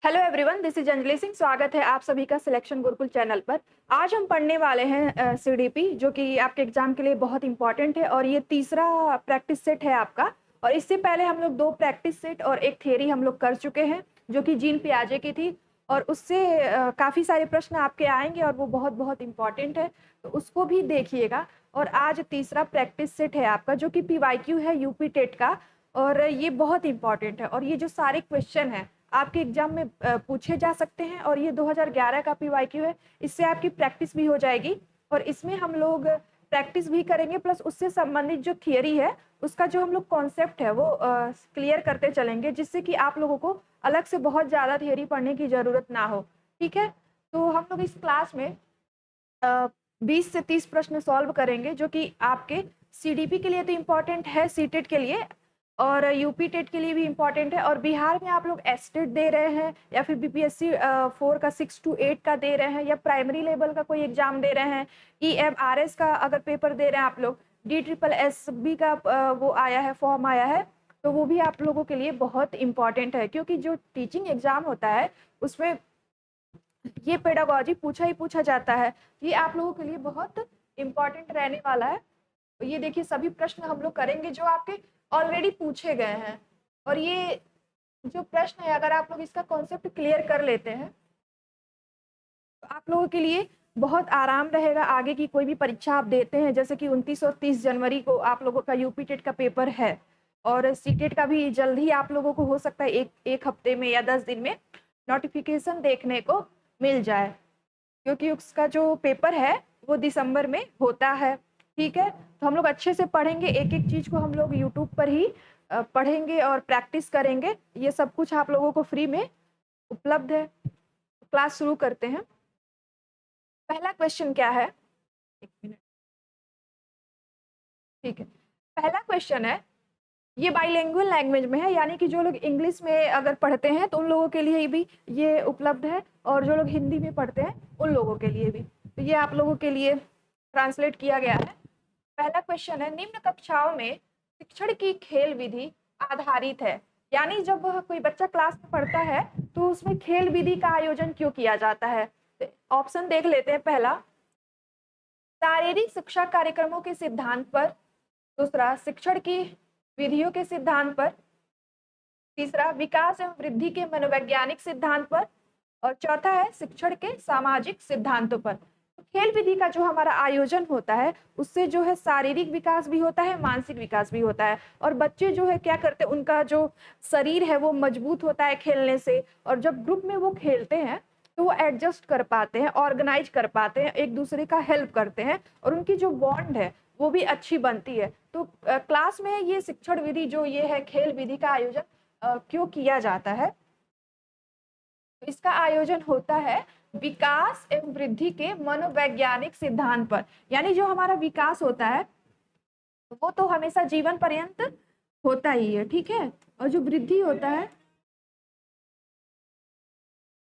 Hello everyone, this is Anjali Singh. स्वागत है आप सभी का सिलेक्शन गुरुकुल चैनल पर। आज हम पढ़ने वाले हैं सीडीपी, जो कि आपके एग्जाम के लिए बहुत इंपॉर्टेंट है और ये तीसरा प्रैक्टिस सेट है आपका। और इससे पहले हम लोग 2 प्रैक्टिस सेट और एक थियरी हम लोग कर चुके हैं, जो कि जीन पियाजे की थी। और उससे काफ़ी सारे प्रश्न आपके आएंगे और वो बहुत बहुत इंपॉर्टेंट है, तो उसको भी देखिएगा। और आज तीसरा प्रैक्टिस सेट है आपका, जो कि पीवाईक्यू है यूपी टेट का। और ये बहुत इंपॉर्टेंट है और ये जो सारे क्वेश्चन हैं आपके एग्जाम में पूछे जा सकते हैं। और ये 2011 का पीवाईक्यू है, इससे आपकी प्रैक्टिस भी हो जाएगी। और इसमें हम लोग प्रैक्टिस भी करेंगे, प्लस उससे संबंधित जो थियरी है उसका जो हम लोग कॉन्सेप्ट है वो क्लियर करते चलेंगे, जिससे कि आप लोगों को अलग से बहुत ज़्यादा थियरी पढ़ने की ज़रूरत ना हो। ठीक है, तो हम लोग इस क्लास में 20 से 30 प्रश्न सॉल्व करेंगे, जो कि आपके सीडीपी के लिए तो इम्पोर्टेंट है, सीटेट के लिए और यूपी टेट के लिए भी इम्पोर्टेंट है। और बिहार में आप लोग एसटेट दे रहे हैं या फिर बीपीएससी 4 का 6 to 8 का दे रहे हैं, या प्राइमरी लेवल का कोई एग्जाम दे रहे हैं, ईएमआरएस का अगर पेपर दे रहे हैं आप लोग, DSSB का वो आया है, फॉर्म आया है, तो वो भी आप लोगों के लिए बहुत इंपॉर्टेंट है। क्योंकि जो टीचिंग एग्जाम होता है उसमें ये पेडागोजी पूछा ही पूछा जाता है। ये आप लोगों के लिए बहुत इंपॉर्टेंट रहने वाला है। ये देखिए, सभी प्रश्न हम लोग करेंगे जो आपके ऑलरेडी पूछे गए हैं। और ये जो प्रश्न है, अगर आप लोग इसका कॉन्सेप्ट क्लियर कर लेते हैं तो आप लोगों के लिए बहुत आराम रहेगा। आगे की कोई भी परीक्षा आप देते हैं, जैसे कि 29 और 30 जनवरी को आप लोगों का यूपी टेट का पेपर है, और सीटेट का भी जल्द ही आप लोगों को हो सकता है एक हफ्ते में या 10 दिन में नोटिफिकेशन देखने को मिल जाए, क्योंकि उसका जो पेपर है वो दिसंबर में होता है। ठीक है, तो हम लोग अच्छे से पढ़ेंगे, एक एक चीज को हम लोग यूट्यूब पर ही पढ़ेंगे और प्रैक्टिस करेंगे। ये सब कुछ आप लोगों को फ्री में उपलब्ध है। क्लास शुरू करते हैं। पहला क्वेश्चन क्या है, एक मिनट। ठीक है, पहला क्वेश्चन है, ये बाइलिंगुअल लैंग्वेज में है, यानी कि जो लोग इंग्लिश में अगर पढ़ते हैं तो उन लोगों के लिए भी ये उपलब्ध है, और जो लोग हिंदी में पढ़ते हैं उन लोगों के लिए भी। तो ये आप लोगों के लिए ट्रांसलेट किया गया है। पहला क्वेश्चन है, निम्न कक्षाओं में शिक्षण की खेल विधि आधारित है। यानी जब कोई बच्चा क्लास में पढ़ता है तो उसमें खेल विधि का आयोजन क्यों किया जाता है। ऑप्शन देख लेते हैं। पहला, शारीरिक शिक्षा कार्यक्रमों के सिद्धांत पर। दूसरा, शिक्षण की विधियों के सिद्धांत पर। तीसरा, विकास एवं वृद्धि के मनोवैज्ञानिक सिद्धांत पर। और चौथा है शिक्षण के सामाजिक सिद्धांतों पर। तो खेल विधि का जो हमारा आयोजन होता है उससे जो है शारीरिक विकास भी होता है, मानसिक विकास भी होता है। और बच्चे जो है क्या करते हैं, उनका जो शरीर है वो मजबूत होता है खेलने से। और जब ग्रुप में वो खेलते हैं तो वो एडजस्ट कर पाते हैं, ऑर्गेनाइज कर पाते हैं, एक दूसरे का हेल्प करते हैं, और उनकी जो बॉन्ड है वो भी अच्छी बनती है। तो क्लास में ये शिक्षण विधि जो ये है, खेल विधि का आयोजन क्यों किया जाता है। तो इसका आयोजन होता है विकास एवं वृद्धि के मनोवैज्ञानिक सिद्धांत पर। यानी जो हमारा विकास होता है वो तो हमेशा जीवन पर्यंत होता ही है। ठीक है, और जो वृद्धि होता है,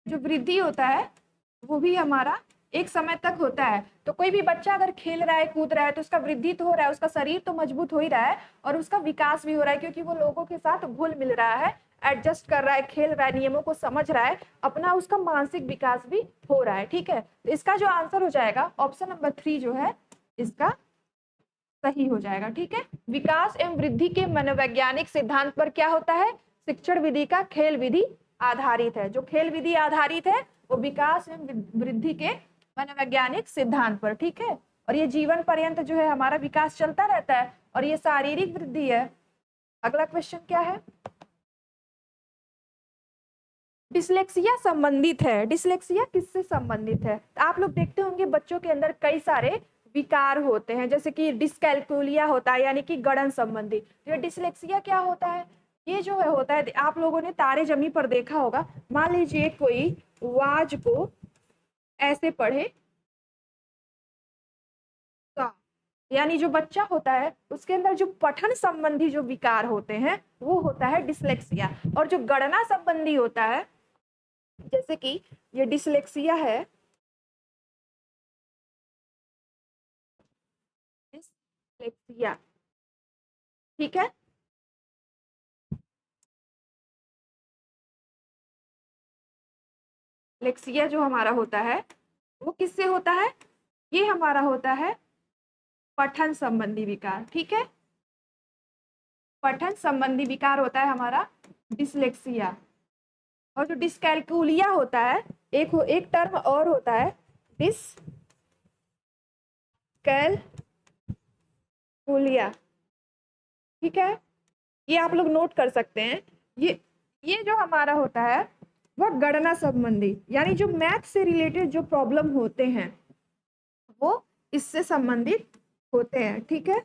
जो वृद्धि होता है वो भी हमारा एक समय तक होता है। तो कोई भी बच्चा अगर खेल रहा है, कूद रहा है, तो उसका वृद्धि तो हो रहा है, उसका शरीर तो मजबूत हो ही रहा है, और उसका विकास भी हो रहा है, क्योंकि वो लोगों के साथ घुल मिल रहा है, एडजस्ट कर रहा है, खेल रहा है, नियमों को समझ रहा है, अपना उसका मानसिक विकास भी हो रहा है। ठीक है, तो इसका जो आंसर हो जाएगा ऑप्शन नंबर 3 जो है इसका सही हो जाएगा। ठीक है, विकास एवं वृद्धि के मनोवैज्ञानिक सिद्धांत पर क्या होता है, शिक्षण विधि का खेल विधि आधारित है। जो खेल विधि आधारित है वो विकास एवं वृद्धि के मनोवैज्ञानिक सिद्धांत पर। ठीक है, और ये जीवन पर्यंत जो है हमारा विकास चलता रहता है, और ये शारीरिक वृद्धि है। अगला क्वेश्चन क्या है, डिसलेक्सिया संबंधित है। डिसलेक्सिया किससे संबंधित है, तो आप लोग देखते होंगे बच्चों के अंदर कई सारे विकार होते हैं, जैसे कि डिस्कैल्कुलिया होता है, यानी कि गड़न संबंधी। ये डिसलेक्सिया क्या होता है, ये जो है होता है, आप लोगों ने तारे जमी पर देखा होगा। मान लीजिए कोई वाज को ऐसे पढ़े, का, यानी जो बच्चा होता है उसके अंदर जो पठन संबंधी जो विकार होते हैं वो होता है डिसलेक्सिया। और जो गणना संबंधी होता है, जैसे कि ये डिसलेक्सिया है, डिसलेक्सिया। ठीक है, डिसलेक्सिया जो हमारा होता है वो किससे होता है? ये हमारा होता है पठन संबंधी विकार। ठीक है, पठन संबंधी विकार होता है हमारा डिसलेक्सिया। और जो डिसकैलकुलिया होता है, एक टर्म और होता है डिसकैलकुलिया। ठीक है, ये आप लोग नोट कर सकते हैं। ये जो हमारा होता है वह गणना संबंधी, यानी जो मैथ से रिलेटेड जो प्रॉब्लम होते हैं वो इससे संबंधित होते हैं। ठीक है,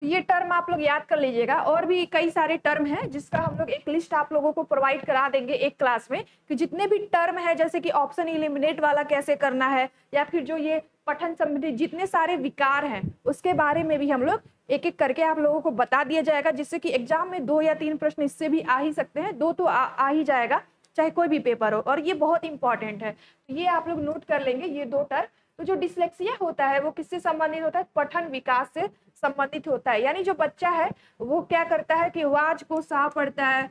ये टर्म आप लोग याद कर लीजिएगा। और भी कई सारे टर्म हैं जिसका हम लोग एक लिस्ट आप लोगों को प्रोवाइड करा देंगे एक क्लास में, कि जितने भी टर्म है, जैसे कि ऑप्शन इलिमिनेट वाला कैसे करना है, या फिर जो ये पठन संबंधी जितने सारे विकार हैं उसके बारे में भी हम लोग एक एक करके आप लोगों को बता दिया जाएगा, जिससे कि एग्जाम में 2 या 3 प्रश्न इससे भी आ ही सकते हैं। 2 तो आ ही जाएगा चाहे कोई भी पेपर हो, और ये बहुत इंपॉर्टेंट है। तो ये आप लोग नोट कर लेंगे, ये 2 टर्म। तो जो डिसलेक्सिया होता है वो किससे संबंधित होता है? पठन विकास से संबंधित होता है। यानी जो बच्चा है वो क्या करता है कि वाज को सा पढ़ता है,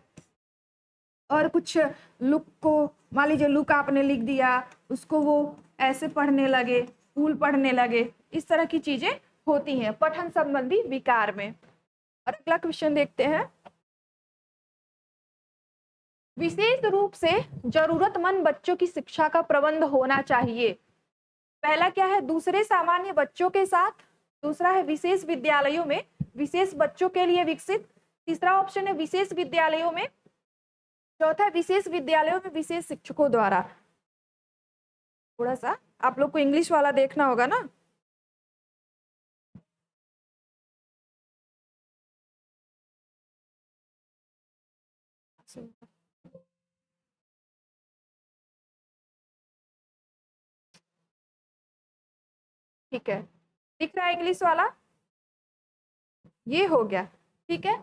और कुछ लुक को, मान लीजिए लुक आपने लिख दिया, उसको वो ऐसे पढ़ने लगे, फूल पढ़ने लगे, इस तरह की चीजें होती हैं पठन संबंधी विकार में। और अगला क्वेश्चन देखते हैं। विशेष रूप से जरूरतमंद बच्चों की शिक्षा का प्रबंध होना चाहिए। पहला क्या है? दूसरे सामान्य बच्चों के साथ। दूसरा है विशेष विद्यालयों में विशेष बच्चों के लिए विकसित। तीसरा ऑप्शन है विशेष विद्यालयों में। चौथा है विशेष विद्यालयों में विशेष शिक्षकों द्वारा। थोड़ा सा आप लोग को इंग्लिश वाला देखना होगा ना। ठीक है, दिख रहा है इंग्लिश वाला? ये हो गया। ठीक है,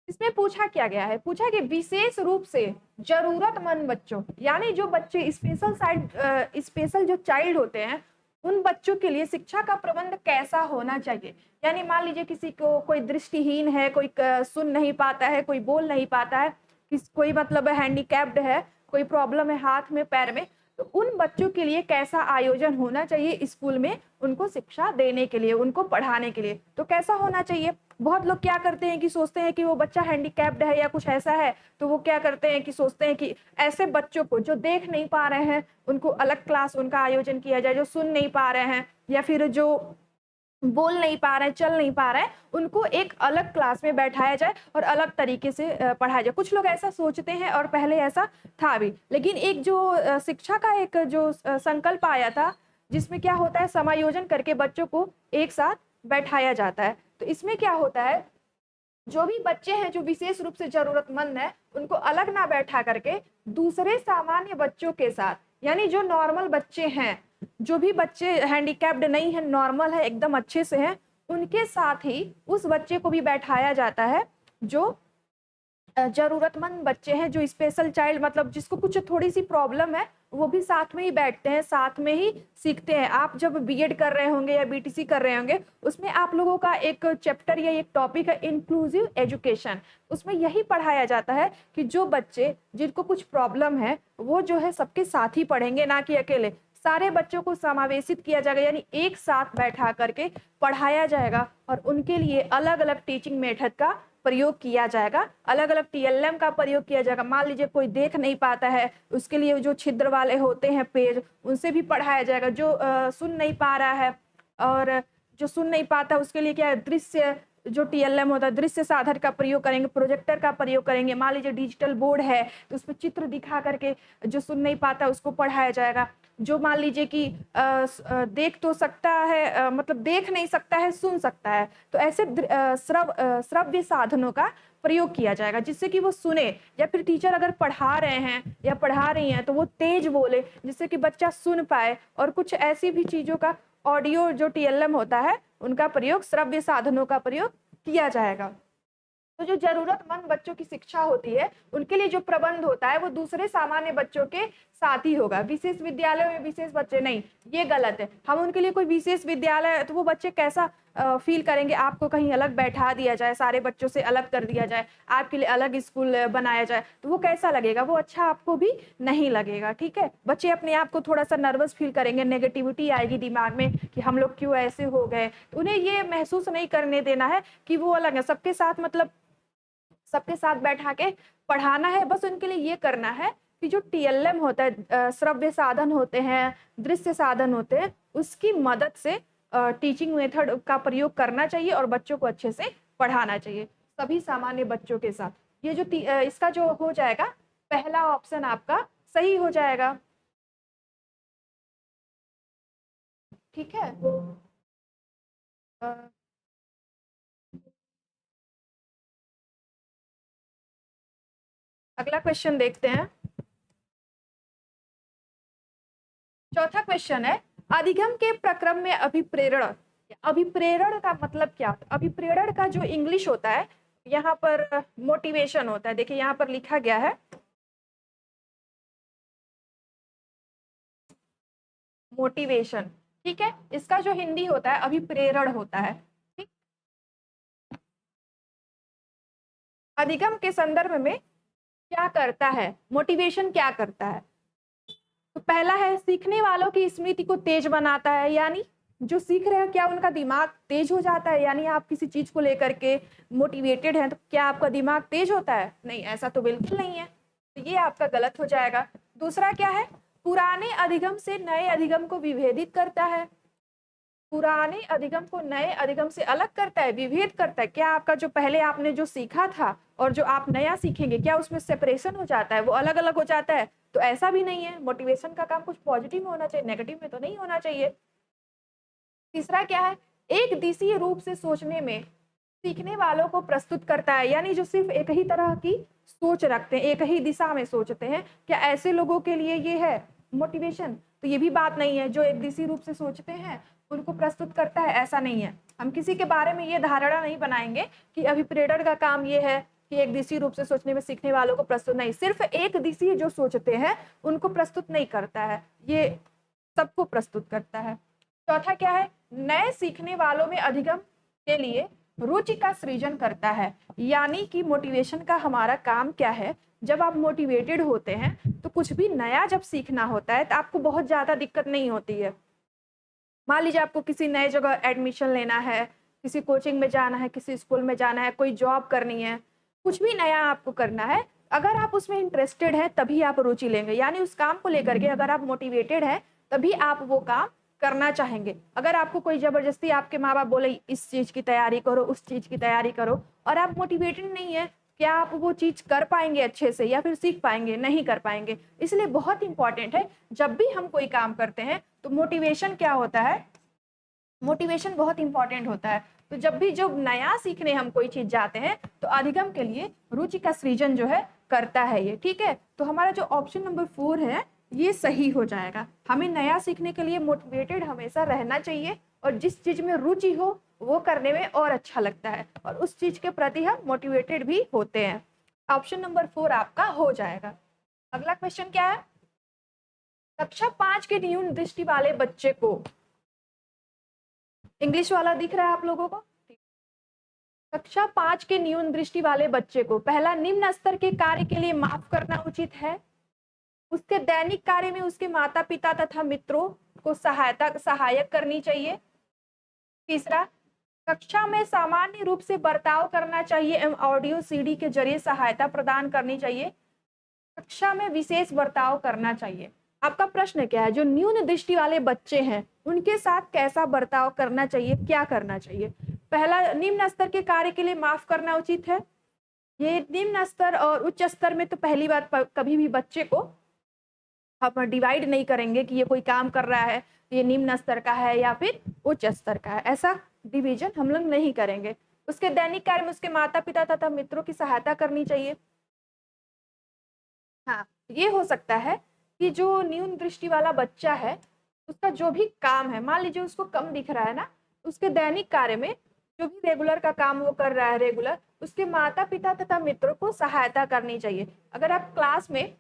इसमें पूछा क्या गया है? पूछा कि विशेष रूप से जरूरतमंद बच्चों, यानी जो बच्चे स्पेशल जो चाइल्ड होते हैं, उन बच्चों के लिए शिक्षा का प्रबंध कैसा होना चाहिए। यानी मान लीजिए किसी को कोई दृष्टिहीन है, कोई सुन नहीं पाता है, कोई बोल नहीं पाता है, कोई मतलब हैंडीकैप्ड है, कोई प्रॉब्लम है हाथ में पैर में, तो उन बच्चों के लिए कैसा आयोजन होना चाहिए स्कूल में उनको शिक्षा देने के लिए, उनको पढ़ाने के लिए। तो कैसा होना चाहिए? बहुत लोग क्या करते हैं कि सोचते हैं कि वो बच्चा हैंडीकैप्ड है या कुछ ऐसा है, तो वो क्या करते हैं कि सोचते हैं कि ऐसे बच्चों को जो देख नहीं पा रहे हैं उनको अलग क्लास उनका आयोजन किया जाए, जो सुन नहीं पा रहे हैं या फिर जो बोल नहीं पा रहे हैं, चल नहीं पा रहे हैं, उनको एक अलग क्लास में बैठाया जाए और अलग तरीके से पढ़ाया जाए। कुछ लोग ऐसा सोचते हैं और पहले ऐसा था भी। लेकिन एक जो शिक्षा का एक जो संकल्प आया था, जिसमें क्या होता है, समायोजन करके बच्चों को एक साथ बैठाया जाता है। तो इसमें क्या होता है, जो भी बच्चे हैं जो विशेष रूप से जरूरतमंद है, उनको अलग ना बैठा करके दूसरे सामान्य बच्चों के साथ, यानी जो नॉर्मल बच्चे हैं, जो भी बच्चे हैंडीकैप्ड नहीं है, नॉर्मल है, एकदम अच्छे से हैं, उनके साथ ही उस बच्चे को भी बैठाया जाता है जो जरूरतमंद बच्चे हैं, जो स्पेशल चाइल्ड, मतलब जिसको कुछ थोड़ी सी प्रॉब्लम है, वो भी साथ में ही बैठते हैं, साथ में ही सीखते हैं। आप जब बीएड कर रहे होंगे या बीटीसी कर रहे होंगे, उसमें आप लोगों का एक चैप्टर या एक टॉपिक है इंक्लूसिव एजुकेशन। उसमें यही पढ़ाया जाता है कि जो बच्चे जिनको कुछ प्रॉब्लम है वो जो है सबके साथ ही पढ़ेंगे, ना कि अकेले। सारे बच्चों को समावेशित किया जाएगा, यानी एक साथ बैठा करके पढ़ाया जाएगा और उनके लिए अलग अलग टीचिंग मेथड का प्रयोग किया जाएगा, अलग अलग टीएलएम का प्रयोग किया जाएगा। मान लीजिए कोई देख नहीं पाता है, उसके लिए जो छिद्र वाले होते हैं पेज, उनसे भी पढ़ाया जाएगा। जो सुन नहीं पा रहा है, और जो सुन नहीं पाता उसके लिए क्या है, दृश्य जो टीएलएम होता है, दृश्य साधन का प्रयोग करेंगे, प्रोजेक्टर का प्रयोग करेंगे। मान लीजिए डिजिटल बोर्ड है तो उसमें चित्र दिखा करके जो सुन नहीं पाता उसको पढ़ाया जाएगा। जो मान लीजिए कि देख तो सकता है, मतलब देख नहीं सकता है, सुन सकता है, तो ऐसे श्रव्य साधनों का प्रयोग किया जाएगा, जिससे कि वो सुने, या फिर टीचर अगर पढ़ा रहे हैं या पढ़ा रही हैं तो वो तेज बोले, जिससे कि बच्चा सुन पाए। और कुछ ऐसी भी चीजों का, ऑडियो जो टीएलएम होता है उनका प्रयोग, श्रव्य साधनों का प्रयोग किया जाएगा। तो जो जरूरतमंद बच्चों की शिक्षा होती है उनके लिए जो प्रबंध होता है वो दूसरे सामान्य बच्चों के साथ ही होगा। विशेष विद्यालय में विशेष बच्चे नहीं, ये गलत है। हम उनके लिए कोई विशेष विद्यालय, तो वो बच्चे कैसा फील करेंगे आपको कहीं अलग बैठा दिया जाए, सारे बच्चों से अलग कर दिया जाए, आपके लिए अलग स्कूल बनाया जाए, तो वो कैसा लगेगा? वो अच्छा आपको भी नहीं लगेगा, ठीक है? बच्चे अपने आप को थोड़ा-सा नर्वस फील करेंगे, नेगेटिविटी आएगी दिमाग में कि हम लोग क्यों ऐसे हो गए? तो उन्हें ये महसूस नहीं करने देना है कि वो अलग है, सबके साथ मतलब सबके साथ बैठा के पढ़ाना है। बस उनके लिए ये करना है कि जो टीएलएम होता है, श्रव्य साधन होते हैं, दृश्य साधन होते हैं, उसकी मदद से टीचिंग मेथड का प्रयोग करना चाहिए और बच्चों को अच्छे से पढ़ाना चाहिए, सभी सामान्य बच्चों के साथ। ये जो इसका जो हो जाएगा, पहला ऑप्शन आपका सही हो जाएगा, ठीक है? अ, अगला क्वेश्चन देखते हैं। चौथा क्वेश्चन है, अधिगम के प्रक्रम में अभिप्रेरण। अभिप्रेरण का मतलब क्या होता है? अभिप्रेरण का जो इंग्लिश होता है, यहाँ पर मोटिवेशन होता है। देखिए यहाँ पर लिखा गया है मोटिवेशन, ठीक है? इसका जो हिंदी होता है अभिप्रेरण होता है, ठीक? अधिगम के संदर्भ में क्या करता है, मोटिवेशन क्या करता है? तो पहला है, सीखने वालों की स्मृति को तेज बनाता है, यानी जो सीख रहे हैं क्या उनका दिमाग तेज हो जाता है? यानी आप किसी चीज को लेकर के मोटिवेटेड हैं तो क्या आपका दिमाग तेज होता है? नहीं, ऐसा तो बिल्कुल नहीं है, तो ये आपका गलत हो जाएगा। दूसरा क्या है, पुराने अधिगम से नए अधिगम को विभेदित करता है। पुराने अधिगम को नए अधिगम से अलग करता है, विभेद करता है। क्या आपका जो पहले आपने जो सीखा था और जो आप नया सीखेंगे, क्या उसमें सेपरेशन हो जाता है, वो अलग अलग हो जाता है? तो ऐसा भी नहीं है। मोटिवेशन का काम कुछ पॉजिटिव में होना चाहिए, नेगेटिव में तो नहीं होना चाहिए। तीसरा क्या है, एक दिशीय रूप से सोचने में सीखने वालों को प्रस्तुत करता है, यानी जो सिर्फ एक ही तरह की सोच रखते हैं, एक ही दिशा में सोचते हैं, क्या ऐसे लोगों के लिए ये है मोटिवेशन? तो ये भी बात नहीं है। जो एक दिशी रूप से सोचते हैं उनको प्रस्तुत करता है, ऐसा नहीं है। हम किसी के बारे में ये धारणा नहीं बनाएंगे कि अभिप्रेरण का काम ये है कि एक दिशी रूप से सोचने में सीखने वालों को प्रस्तुत, नहीं, सिर्फ एक दिशी जो सोचते हैं उनको प्रस्तुत नहीं करता है, ये सबको प्रस्तुत करता है। चौथा क्या है, नए सीखने वालों में अधिगम के लिए रुचि का सृजन करता है, यानी कि मोटिवेशन का हमारा काम क्या है, जब आप मोटिवेटेड होते हैं तो कुछ भी नया जब सीखना होता है तो आपको बहुत ज्यादा दिक्कत नहीं होती है। मान लीजिए आपको किसी नए जगह एडमिशन लेना है, किसी कोचिंग में जाना है, किसी स्कूल में जाना है, कोई जॉब करनी है, कुछ भी नया आपको करना है, अगर आप उसमें इंटरेस्टेड हैं तभी आप रुचि लेंगे, यानी उस काम को लेकर के अगर आप मोटिवेटेड हैं तभी आप वो काम करना चाहेंगे। अगर आपको कोई जबरदस्ती आपके माँ बाप बोले इस चीज की तैयारी करो, उस चीज की तैयारी करो, और आप मोटिवेटेड नहीं है, क्या आप वो चीज कर पाएंगे अच्छे से या फिर सीख पाएंगे? नहीं कर पाएंगे। इसलिए बहुत इंपॉर्टेंट है, जब भी हम कोई काम करते हैं तो मोटिवेशन क्या होता है, मोटिवेशन बहुत इंपॉर्टेंट होता है। तो जब भी जो नया सीखने हम कोई चीज जाते हैं तो अधिगम के लिए रुचि का सृजन जो है करता है ये, ठीक है? तो हमारा जो ऑप्शन नंबर 4 है ये सही हो जाएगा। हमें नया सीखने के लिए मोटिवेटेड हमेशा रहना चाहिए और जिस चीज में रुचि हो वो करने में और अच्छा लगता है और उस चीज के प्रति हम मोटिवेटेड भी होते हैं। ऑप्शन नंबर 4 आपका हो जाएगा। अगला क्वेश्चन क्या है, कक्षा 5 के न्यून दृष्टि वाले बच्चे को, इंग्लिश वाला दिख रहा है आप लोगों को? कक्षा 5 के न्यून दृष्टि वाले बच्चे को पहला, निम्न स्तर के कार्य के लिए माफ करना उचित है। उसके दैनिक कार्य में उसके माता पिता तथा मित्रों को सहायक करनी चाहिए। तीसरा, कक्षा में सामान्य रूप से बर्ताव करना चाहिए एवं ऑडियो सीडी के जरिए सहायता प्रदान करनी चाहिए। कक्षा में विशेष बर्ताव करना चाहिए। आपका प्रश्न क्या है, जो न्यून दृष्टि वाले बच्चे हैं उनके साथ कैसा बर्ताव करना चाहिए, क्या करना चाहिए? पहला, निम्न स्तर के कार्य के लिए माफ करना उचित है। ये निम्न स्तर और उच्च स्तर में तो पहली बात कभी भी बच्चे को हम डिवाइड नहीं करेंगे कि ये कोई काम कर रहा है ये निम्न स्तर का है या फिर उच्च स्तर का है, ऐसा डिवीजन हम लोग नहीं करेंगे। उसके दैनिक कार्य में उसके माता पिता तथा मित्रों की सहायता करनी चाहिए। हाँ, ये हो सकता है कि जो न्यून दृष्टि वाला बच्चा है उसका जो भी काम है, मान लीजिए उसको कम दिख रहा है ना, उसके दैनिक कार्य में जो भी रेगुलर का काम वो कर रहा है रेगुलर, उसके माता पिता तथा मित्रों को सहायता करनी चाहिए। अगर आप क्लास में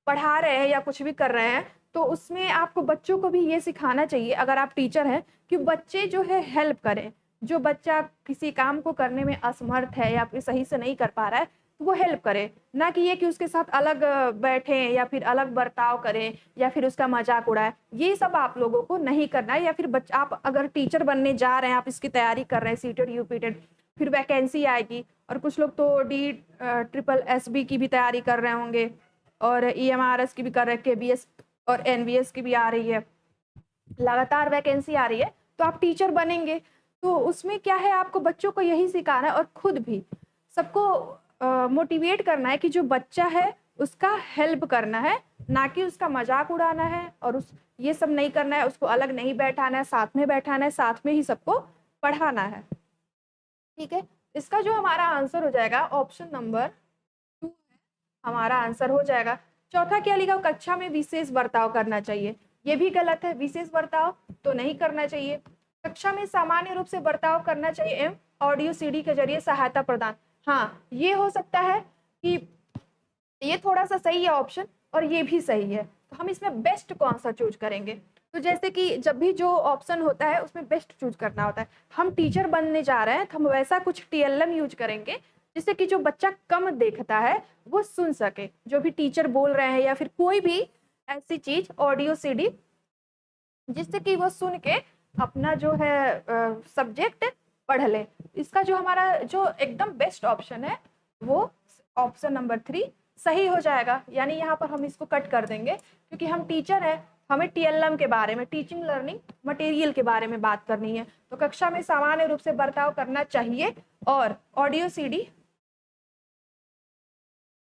पढ़ा रहे हैं या कुछ भी कर रहे हैं तो उसमें आपको बच्चों को भी ये सिखाना चाहिए, अगर आप टीचर हैं, कि बच्चे जो है हेल्प करें। जो बच्चा किसी काम को करने में असमर्थ है या फिर सही से नहीं कर पा रहा है, तो वो हेल्प करे, ना कि ये कि उसके साथ अलग बैठे या फिर अलग बर्ताव करें या फिर उसका मजाक उड़ाए। ये सब आप लोगों को नहीं करना है। या फिर आप अगर टीचर बनने जा रहे हैं, आप इसकी तैयारी कर रहे हैं, सीटेड यूपीटेड, फिर वैकेंसी आएगी, और कुछ लोग तो DSSB की भी तैयारी कर रहे होंगे, और EMRS की भी कर रहे हैं, KBS और NVS की भी आ रही है, लगातार वैकेंसी आ रही है। तो आप टीचर बनेंगे, तो उसमें क्या है, आपको बच्चों को यही सिखाना है और खुद भी सबको मोटिवेट करना है कि जो बच्चा है उसका हेल्प करना है, ना कि उसका मजाक उड़ाना है, और उस ये सब नहीं करना है। उसको अलग नहीं बैठाना है, साथ में बैठाना है, साथ में ही सबको पढ़ाना है। ठीक है, इसका जो हमारा आंसर हो जाएगा ऑप्शन नंबर 2 हमारा आंसर हो जाएगा। चौथा क्या लिखा, कक्षा में विशेष बर्ताव करना चाहिए, ये भी गलत है। विशेष बर्ताव तो नहीं करना चाहिए। कक्षा में सामान्य रूप से बर्ताव करना चाहिए एवं ऑडियो CD के जरिए सहायता प्रदान। हाँ, ये हो सकता है कि ये थोड़ा सा सही है ऑप्शन, और ये भी सही है। तो हम इसमें बेस्ट कौन सा चूज करेंगे? तो जैसे कि जब भी जो ऑप्शन होता है उसमें बेस्ट चूज करना होता है। हम टीचर बनने जा रहे हैं तो हम वैसा कुछ TLM यूज करेंगे जिससे कि जो बच्चा कम देखता है वो सुन सके, जो भी टीचर बोल रहे हैं, या फिर कोई भी ऐसी चीज ऑडियो CD, जिससे कि वो सुन के अपना जो है सब्जेक्ट पढ़ ले। इसका जो हमारा जो एकदम बेस्ट ऑप्शन है वो ऑप्शन नंबर 3 सही हो जाएगा। यानी यहाँ पर हम इसको कट कर देंगे, क्योंकि हम टीचर हैं, हमें TLM के बारे में, टीचिंग लर्निंग मटेरियल के बारे में बात करनी है। तो कक्षा में सामान्य रूप से बर्ताव करना चाहिए और ऑडियो CD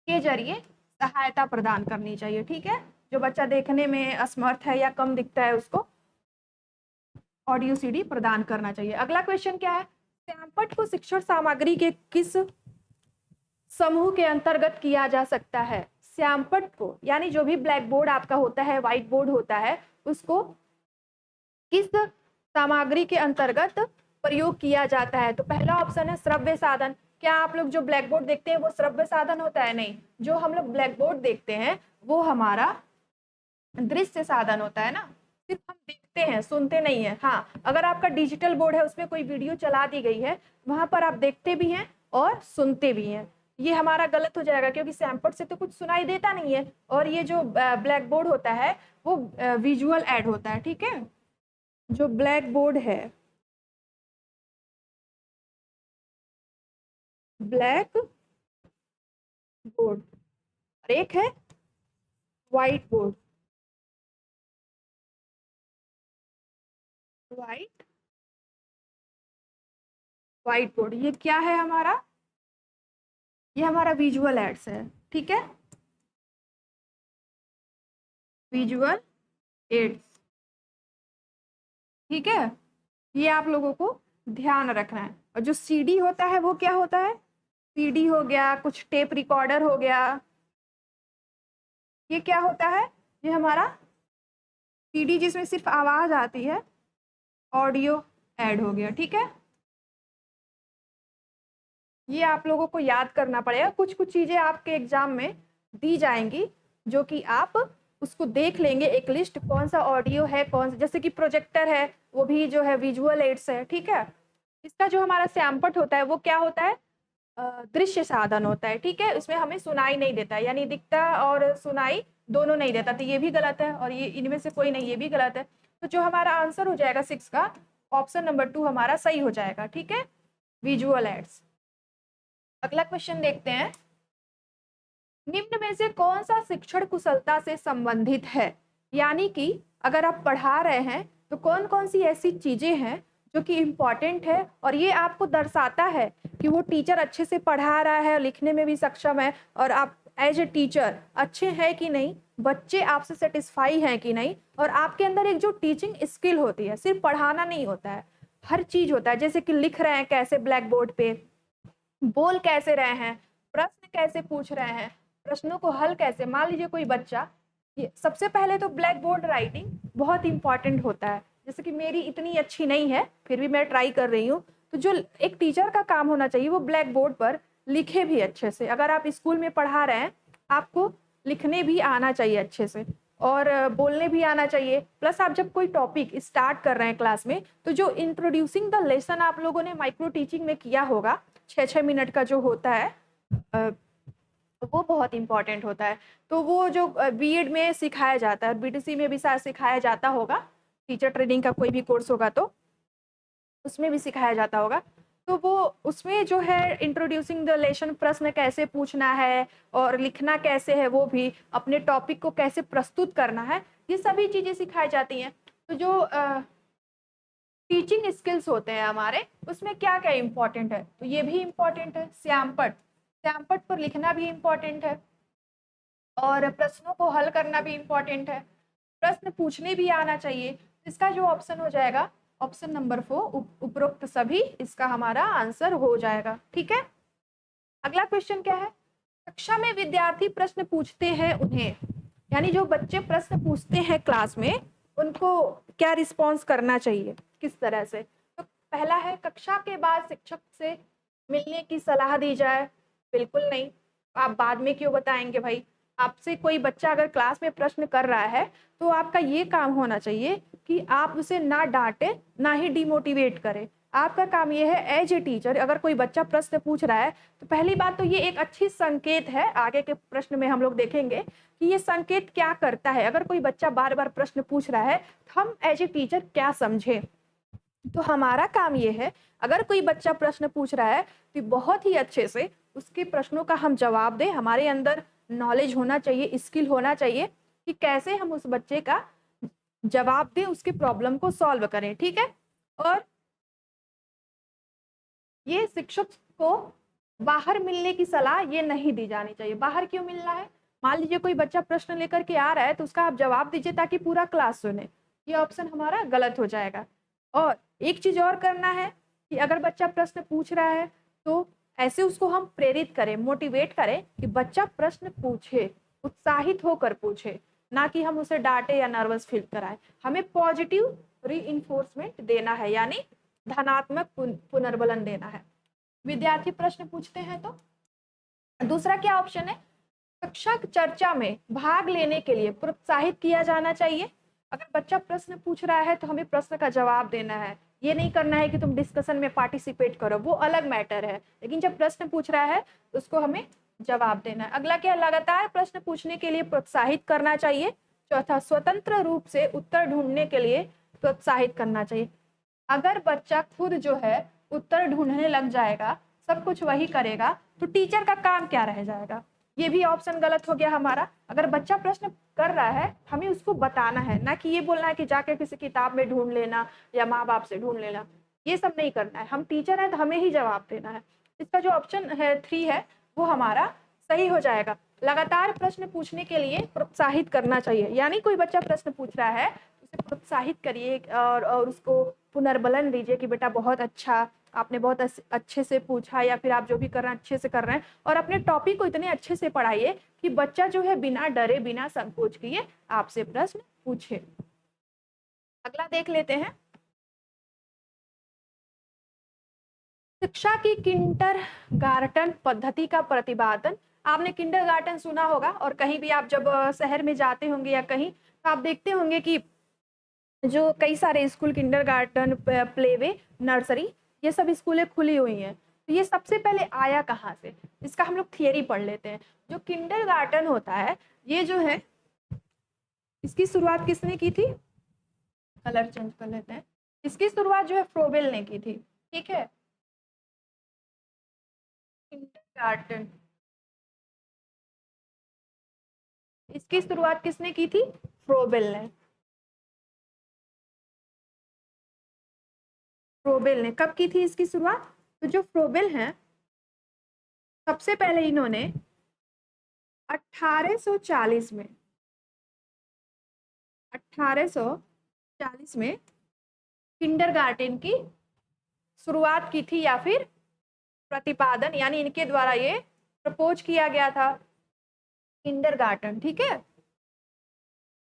के जरिए सहायता प्रदान करनी चाहिए। ठीक है, जो बच्चा देखने में असमर्थ है या कम दिखता है उसको ऑडियो CD प्रदान करना चाहिए। अगला क्वेश्चन क्या है, श्यामपट्ट को शिक्षण सामग्री के किस समूह के अंतर्गत किया जा सकता है? श्यामपट्ट को, यानी जो भी ब्लैक बोर्ड आपका होता है, व्हाइट बोर्ड होता है, उसको किस सामग्री के अंतर्गत प्रयोग किया जाता है? तो पहला ऑप्शन है श्रव्य साधन। क्या आप लोग जो ब्लैक बोर्ड देखते हैं वो श्रव्य साधन होता है? नहीं, जो हम लोग ब्लैक बोर्ड देखते हैं वो हमारा दृश्य साधन होता है ना, सिर्फ हम देखते हैं, सुनते नहीं है। हाँ, अगर आपका डिजिटल बोर्ड है, उसमें कोई वीडियो चला दी गई है, वहां पर आप देखते भी हैं और सुनते भी हैं। ये हमारा गलत हो जाएगा, क्योंकि श्यामपट्ट से तो कुछ सुनाई देता नहीं है, और ये जो ब्लैक बोर्ड होता है वो विजुअल ऐड होता है। ठीक है, जो ब्लैक बोर्ड है, ब्लैक बोर्ड, और एक है white board, white white board. ये क्या है हमारा? ये हमारा विजुअल एड्स है। ठीक है, विजुअल एड्स। ठीक है, ये आप लोगों को ध्यान रखना है। और जो CD होता है वो क्या होता है? CD हो गया, कुछ टेप रिकॉर्डर हो गया, ये क्या होता है? ये हमारा CD जिसमें सिर्फ आवाज आती है, ऑडियो ऐड हो गया। ठीक है, ये आप लोगों को याद करना पड़ेगा। कुछ कुछ चीजें आपके एग्जाम में दी जाएंगी, जो कि आप उसको देख लेंगे, एक लिस्ट कौन सा ऑडियो है, कौन सा, जैसे कि प्रोजेक्टर है, वो भी जो है विजुअल एड्स है। ठीक है, इसका जो हमारा श्यामपट्ट होता है वो क्या होता है? दृश्य साधन होता है। ठीक है, इसमें हमें सुनाई नहीं देता, यानी दिखता और सुनाई दोनों नहीं देता, तो ये भी गलत है, और ये इनमें से कोई नहीं, ये भी गलत है। तो जो हमारा आंसर हो जाएगा 6 का, ऑप्शन नंबर 2 हमारा सही हो जाएगा। ठीक है, विजुअल एड्स। अगला क्वेश्चन देखते हैं, निम्न में से कौन सा शिक्षण कुशलता से संबंधित है? यानी कि अगर आप पढ़ा रहे हैं तो कौन कौन सी ऐसी चीजें हैं जो कि इम्पॉर्टेंट है, और ये आपको दर्शाता है कि वो टीचर अच्छे से पढ़ा रहा है, लिखने में भी सक्षम है, और आप एज ए टीचर अच्छे हैं कि नहीं, बच्चे आपसे सेटिस्फाई हैं कि नहीं, और आपके अंदर एक जो टीचिंग स्किल होती है, सिर्फ पढ़ाना नहीं होता है, हर चीज होता है। जैसे कि लिख रहे हैं कैसे ब्लैक बोर्ड पे, बोल कैसे रहे हैं, प्रश्न कैसे पूछ रहे हैं, प्रश्नों को हल कैसे, मान लीजिए कोई बच्चा, ये सबसे पहले तो ब्लैक बोर्ड राइटिंग बहुत इंपॉर्टेंट होता है। जैसे कि मेरी इतनी अच्छी नहीं है, फिर भी मैं ट्राई कर रही हूँ, तो जो एक टीचर का काम होना चाहिए वो ब्लैक बोर्ड पर लिखे भी अच्छे से। अगर आप स्कूल में पढ़ा रहे हैं, आपको लिखने भी आना चाहिए अच्छे से। और बोलने भी आना चाहिए। प्लस आप जब कोई टॉपिक स्टार्ट कर रहे हैं क्लास में, तो जो इंट्रोड्यूसिंग द लेसन आप लोगों ने माइक्रो टीचिंग में किया होगा, 6-6 मिनट का जो होता है, अ, वो बहुत इंपॉर्टेंट होता है। तो वो जो बीएड में सिखाया जाता है, बीटीसी में भी शायद सिखाया जाता होगा, टीचर ट्रेनिंग का कोई भी कोर्स होगा तो उसमें भी सिखाया जाता होगा। तो वो उसमें जो है इंट्रोड्यूसिंग द लेसन, प्रश्न कैसे पूछना है और लिखना कैसे है, वो भी अपने टॉपिक को कैसे प्रस्तुत करना है, ये सभी चीजें सिखाई जाती हैं। तो जो टीचिंग स्किल्स होते हैं हमारे, उसमें क्या क्या इंपॉर्टेंट है, तो ये भी इंपॉर्टेंट है। श्यामपट, श्यामपट पर लिखना भी इंपॉर्टेंट है और प्रश्नों को हल करना भी इंपॉर्टेंट है। प्रश्न पूछने भी आना चाहिए। इसका जो ऑप्शन हो जाएगा, ऑप्शन नंबर 4, उपरोक्त सभी, इसका हमारा आंसर हो जाएगा। ठीक है, अगला क्वेश्चन क्या है? कक्षा में विद्यार्थी प्रश्न पूछते हैं उन्हें, यानी जो बच्चे प्रश्न पूछते हैं क्लास में, उनको क्या रिस्पॉन्स करना चाहिए, किस तरह से? तो पहला है, कक्षा के बाद शिक्षक से मिलने की सलाह दी जाए। बिल्कुल नहीं, आप बाद में क्यों बताएंगे भाई? आपसे कोई बच्चा अगर क्लास में प्रश्न कर रहा है, तो आपका ये काम होना चाहिए कि आप उसे ना डांटे, ना ही डिमोटिवेट करें। आपका काम ये है, एज ए टीचर, अगर कोई बच्चा प्रश्न पूछ रहा है, तो पहली बात तो ये एक अच्छी संकेत है। आगे के प्रश्न में हम लोग देखेंगे कि ये संकेत क्या करता है। अगर कोई बच्चा बार बार प्रश्न पूछ रहा है, तो हम एज ए टीचर क्या समझे? तो हमारा काम ये है, अगर कोई बच्चा प्रश्न पूछ रहा है, तो बहुत ही अच्छे से उसके प्रश्नों का हम जवाब दें। हमारे अंदर नॉलेज होना चाहिए, स्किल होना चाहिए कि कैसे हम उस बच्चे का जवाब दें, उसकी प्रॉब्लम को सॉल्व करें। ठीक है, और ये शिक्षक को बाहर मिलने की सलाह ये नहीं दी जानी चाहिए। बाहर क्यों मिलना है? मान लीजिए कोई बच्चा प्रश्न लेकर के आ रहा है, तो उसका आप जवाब दीजिए ताकि पूरा क्लास सुने। ये ऑप्शन हमारा गलत हो जाएगा। और एक चीज और करना है कि अगर बच्चा प्रश्न पूछ रहा है, तो ऐसे उसको हम प्रेरित करें, मोटिवेट करें कि बच्चा प्रश्न पूछे, उत्साहित होकर पूछे, ना कि हम उसे डांटे या नर्वस फील कराएं। हमें पॉजिटिव री देना है, यानी धनात्मक पुनर्बलन देना है। विद्यार्थी प्रश्न पूछते हैं तो दूसरा क्या ऑप्शन है? कक्षा चर्चा में भाग लेने के लिए प्रोत्साहित किया जाना चाहिए। अगर बच्चा प्रश्न पूछ रहा है, तो हमें प्रश्न का जवाब देना है। ये नहीं करना है कि तुम डिस्कशन में पार्टिसिपेट करो, वो अलग मैटर है। लेकिन जब प्रश्न पूछ रहा है, तो उसको हमें जवाब देना है। अगला क्या? लगातार प्रश्न पूछने के लिए प्रोत्साहित करना चाहिए। चौथा, स्वतंत्र रूप से उत्तर ढूंढने के लिए प्रोत्साहित करना चाहिए। अगर बच्चा खुद जो है उत्तर ढूंढने लग जाएगा, सब कुछ वही करेगा, तो टीचर का काम क्या रह जाएगा? ये भी ऑप्शन गलत हो गया हमारा। अगर बच्चा प्रश्न कर रहा है, हमें उसको बताना है, ना कि ये बोलना है कि जाके किसी किताब में ढूंढ लेना या माँ बाप से ढूंढ लेना। ये सब नहीं करना है। हम टीचर हैं तो हमें ही जवाब देना है। इसका जो ऑप्शन है 3 है, वो हमारा सही हो जाएगा। लगातार प्रश्न पूछने के लिए प्रोत्साहित करना चाहिए, यानी कोई बच्चा प्रश्न पूछ रहा है, उसे प्रोत्साहित करिए और उसको पुनर्बलन दीजिए कि बेटा बहुत अच्छा, आपने बहुत अच्छे से पूछा, या फिर आप जो भी कर रहे हैं अच्छे से कर रहे हैं। और अपने टॉपिक को इतने अच्छे से पढ़ाइए कि बच्चा जो है बिना डरे, बिना संकोच किए आपसे प्रश्न पूछे। अगला देख लेते हैं, शिक्षा की किंडरगार्टन पद्धति का प्रतिपादन। आपने किंडरगार्टन सुना होगा, और कहीं भी आप जब शहर में जाते होंगे या कहीं, तो आप देखते होंगे कि जो कई सारे स्कूल, किंडरगार्टन, प्लेवे, नर्सरी, ये सब स्कूलें खुली हुई हैं। तो ये सबसे पहले आया कहाँ से? इसका हम लोग थियरी पढ़ लेते हैं। जो किंडरगार्टन होता है, ये जो है, इसकी शुरुआत किसने की थी? कलर चेंज कर लेते हैं। इसकी शुरुआत जो है फ्रोबेल ने की थी। ठीक है, किंडरगार्टन, इसकी शुरुआत किसने की थी? फ्रोबेल ने। फ्रोबेल ने कब की थी इसकी शुरुआत? तो जो फ्रोबेल हैं, सबसे पहले इन्होंने 1840 में, 1840 में किंडरगार्टन की शुरुआत की थी, या फिर प्रतिपादन, यानी इनके द्वारा ये प्रपोज किया गया था, किंडरगार्टन। ठीक है,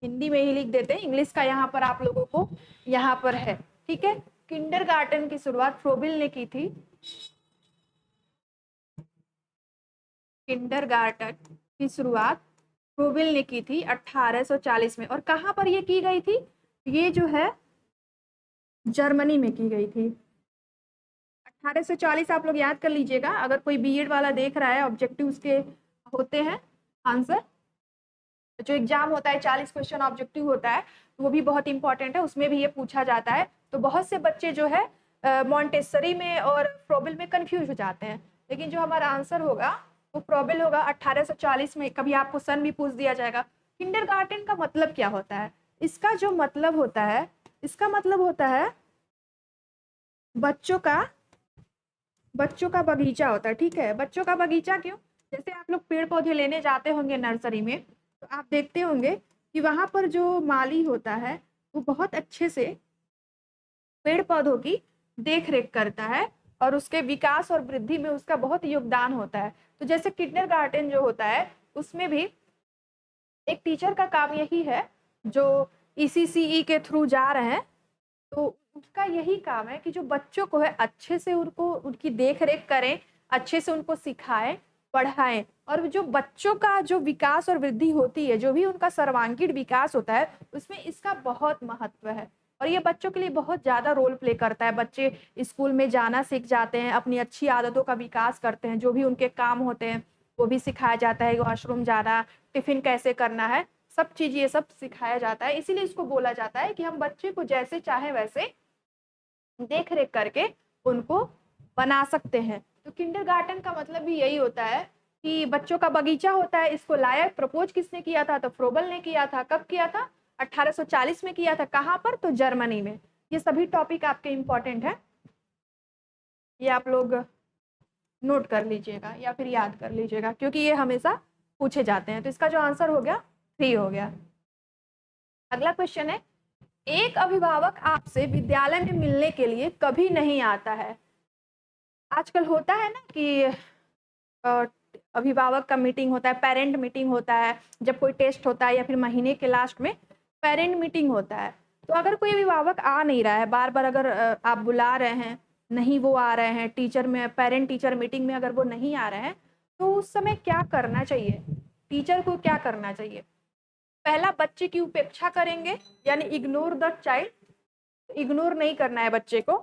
हिंदी में ही लिख देते हैं, इंग्लिश का यहाँ पर आप लोगों को यहाँ पर है। ठीक है, किंडरगार्टन की शुरुआत फ्रोबेल ने की थी। किंडरगार्टन की शुरुआत फ्रोबेल ने की थी 1840 में। और कहाँ पर ये की गई थी? ये जो है जर्मनी में की गई थी। 1840 आप लोग याद कर लीजिएगा, अगर कोई बीएड वाला देख रहा है, ऑब्जेक्टिव उसके होते हैं आंसर। जो एग्जाम होता है 40 क्वेश्चन ऑब्जेक्टिव होता है, तो वो भी बहुत इंपॉर्टेंट है, उसमें भी ये पूछा जाता है। तो बहुत से बच्चे जो है मॉन्टेसरी में और फ्रोबेल में कंफ्यूज हो जाते हैं, लेकिन जो हमारा आंसर होगा वो फ्रोबेल होगा 1840 में। कभी आपको सन भी पूछ दिया जाएगा। किंडरगार्टन का मतलब क्या होता है? इसका जो मतलब होता है, इसका मतलब होता है बच्चों का बगीचा होता है। ठीक है, बच्चों का बगीचा क्यों? जैसे आप लोग पेड़ पौधे लेने जाते होंगे नर्सरी में, तो आप देखते होंगे कि वहां पर जो माली होता है वो बहुत अच्छे से पेड़ पौधों की देख रेख करता है और उसके विकास और वृद्धि में उसका बहुत योगदान होता है। तो जैसे किंडरगार्टन जो होता है, उसमें भी एक टीचर का काम यही है, जो ईसीसीई के थ्रू जा रहे हैं, तो उसका यही काम है कि जो बच्चों को है अच्छे से उनको उनकी देख रेख करें, अच्छे से उनको सिखाएं, पढ़ाएं। और जो बच्चों का जो विकास और वृद्धि होती है, जो भी उनका सर्वांगीण विकास होता है, उसमें इसका बहुत महत्व है। और ये बच्चों के लिए बहुत ज्यादा रोल प्ले करता है। बच्चे स्कूल में जाना सीख जाते हैं, अपनी अच्छी आदतों का विकास करते हैं, जो भी उनके काम होते हैं वो भी सिखाया जाता है। वॉशरूम जाना, टिफिन कैसे करना है, सब चीज ये सब सिखाया जाता है। इसीलिए इसको बोला जाता है कि हम बच्चे को जैसे चाहे वैसे देख रेख करके उनको बना सकते हैं। तो किंडरगार्टन का मतलब भी यही होता है कि बच्चों का बगीचा होता है। इसको लाया, प्रपोज किसने किया था? तो फ्रोबेल ने किया था। कब किया था? 1840 में किया था। कहाँ पर? तो जर्मनी में। ये सभी टॉपिक आपके इंपॉर्टेंट है, ये आप लोग नोट कर लीजिएगा या फिर याद कर लीजिएगा, क्योंकि ये हमेशा पूछे जाते हैं। तो इसका जो आंसर हो गया 3 हो गया। अगला क्वेश्चन है, एक अभिभावक आपसे विद्यालय में मिलने के लिए कभी नहीं आता है। आजकल होता है ना कि अ, अभिभावक का मीटिंग होता है, पेरेंट मीटिंग होता है, जब कोई टेस्ट होता है या फिर महीने के लास्ट में पेरेंट मीटिंग होता है। तो अगर कोई अभिभावक आ नहीं रहा है, बार बार अगर आप बुला रहे हैं, नहीं वो आ रहे हैं, टीचर में पेरेंट टीचर मीटिंग में अगर वो नहीं आ रहे हैं, तो उस समय क्या करना चाहिए? टीचर को क्या करना चाहिए? पहला, बच्चे की उपेक्षा करेंगे, यानी इग्नोर द चाइल्ड, इग्नोर नहीं करना है बच्चे को।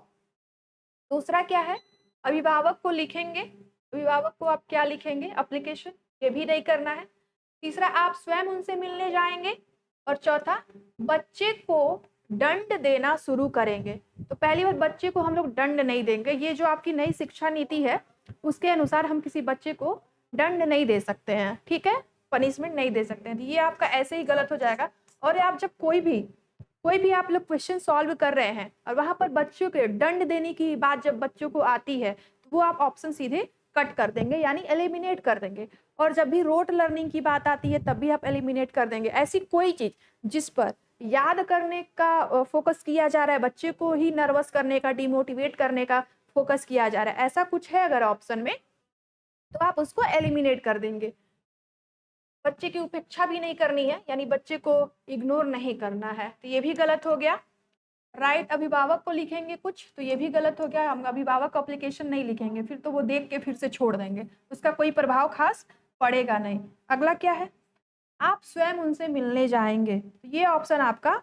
दूसरा क्या है? अभिभावक को लिखेंगे। अभिभावक को आप क्या लिखेंगे? एप्लीकेशन, ये भी नहीं करना है। तीसरा, आप स्वयं उनसे मिलने जाएंगे। और चौथा, बच्चे को दंड देना शुरू करेंगे। तो पहली बार, बच्चे को हम लोग दंड नहीं देंगे। ये जो आपकी नई शिक्षा नीति है उसके अनुसार हम किसी बच्चे को दंड नहीं दे सकते हैं, ठीक है, पनिशमेंट नहीं दे सकते हैं। तो ये आपका ऐसे ही गलत हो जाएगा। और आप जब कोई भी आप लोग क्वेश्चन सॉल्व कर रहे हैं और वहां पर बच्चों के दंड देने की बात जब बच्चों को आती है, तो वो आप ऑप्शन सीधे कट कर देंगे, यानी एलिमिनेट कर देंगे। और जब भी रोट लर्निंग की बात आती है तब भी आप एलिमिनेट कर देंगे। ऐसी कोई चीज जिस पर याद करने का फोकस किया जा रहा है, बच्चे को ही नर्वस करने का, डिमोटिवेट करने का फोकस किया जा रहा है, ऐसा कुछ है अगर ऑप्शन में, तो आप उसको एलिमिनेट कर देंगे। बच्चे की उपेक्षा भी नहीं करनी है, यानी बच्चे को इग्नोर नहीं करना है, तो ये भी गलत हो गया। राइट, अभिभावक को लिखेंगे कुछ, तो ये भी गलत हो गया। हम अभिभावक एप्लीकेशन नहीं लिखेंगे, फिर तो वो देख के फिर से छोड़ देंगे, उसका कोई प्रभाव खास पड़ेगा नहीं। अगला क्या है? आप स्वयं उनसे मिलने जाएंगे, तो ये ऑप्शन आपका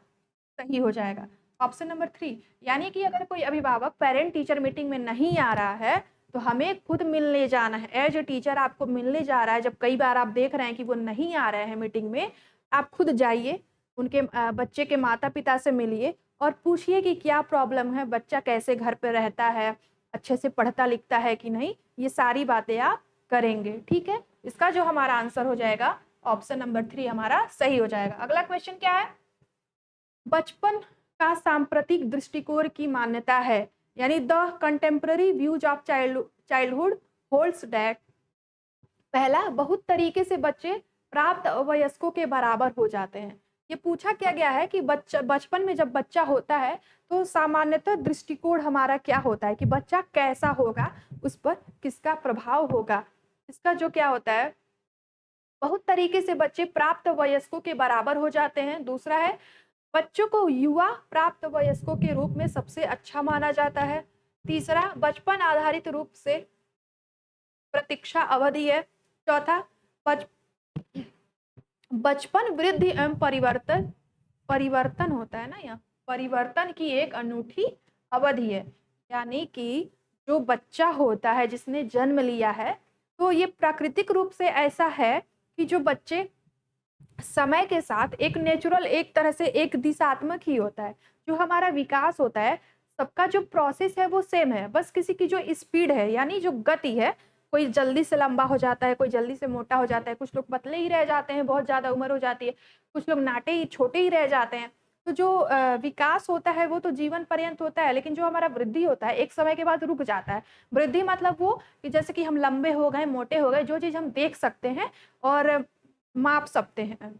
सही हो जाएगा, ऑप्शन नंबर 3। यानी कि अगर कोई अभिभावक पेरेंट टीचर मीटिंग में नहीं आ रहा है, तो हमें खुद मिलने जाना है। एज ए टीचर आपको मिलने जा रहा है। जब कई बार आप देख रहे हैं कि वो नहीं आ रहे हैं मीटिंग में, आप खुद जाइए, उनके बच्चे के माता पिता से मिलिए और पूछिए कि क्या प्रॉब्लम है, बच्चा कैसे घर पे रहता है, अच्छे से पढ़ता लिखता है कि नहीं, ये सारी बातें आप करेंगे, ठीक है। इसका जो हमारा आंसर हो जाएगा ऑप्शन नंबर 3 हमारा सही हो जाएगा। अगला क्वेश्चन क्या है? बचपन का सांप्रतिक दृष्टिकोण की मान्यता है, यानी the contemporary views of childhood holds that. पहला, बहुत तरीके से बच्चे प्राप्त वयस्कों के बराबर हो जाते हैं। ये पूछा क्या गया है कि बचपन में जब बच्चा होता है तो सामान्यतः दृष्टिकोण हमारा क्या होता है कि बच्चा कैसा होगा, उस पर किसका प्रभाव होगा। इसका जो क्या होता है, बहुत तरीके से बच्चे प्राप्त वयस्कों के बराबर हो जाते हैं। दूसरा है, बच्चों को युवा प्राप्त वयस्कों के रूप में सबसे अच्छा माना जाता है। तीसरा, बचपन आधारित रूप से प्रतीक्षा अवधि है। चौथा, बच बचपन, वृद्धि एवं परिवर्तन, परिवर्तन होता है ना यहाँ, परिवर्तन की एक अनूठी अवधि है। यानी कि जो बच्चा होता है जिसने जन्म लिया है, तो ये प्राकृतिक रूप से ऐसा है कि जो बच्चे समय के साथ एक नेचुरल, एक तरह से एक दिशात्मक ही होता है। जो हमारा विकास होता है, सबका जो प्रोसेस है वो सेम है, बस किसी की जो स्पीड है यानी जो गति है, कोई जल्दी से लंबा हो जाता है, कोई जल्दी से मोटा हो जाता है, कुछ लोग पतले ही रह जाते हैं, बहुत ज्यादा उम्र हो जाती है, कुछ लोग नाटे ही छोटे ही रह जाते हैं। तो जो विकास होता है वो तो जीवन पर्यंत होता है, लेकिन जो हमारा वृद्धि होता है एक समय के बाद रुक जाता है। वृद्धि मतलब वो कि जैसे कि हम लंबे हो गए, मोटे हो गए, जो चीज हम देख सकते हैं और माप सकते हैं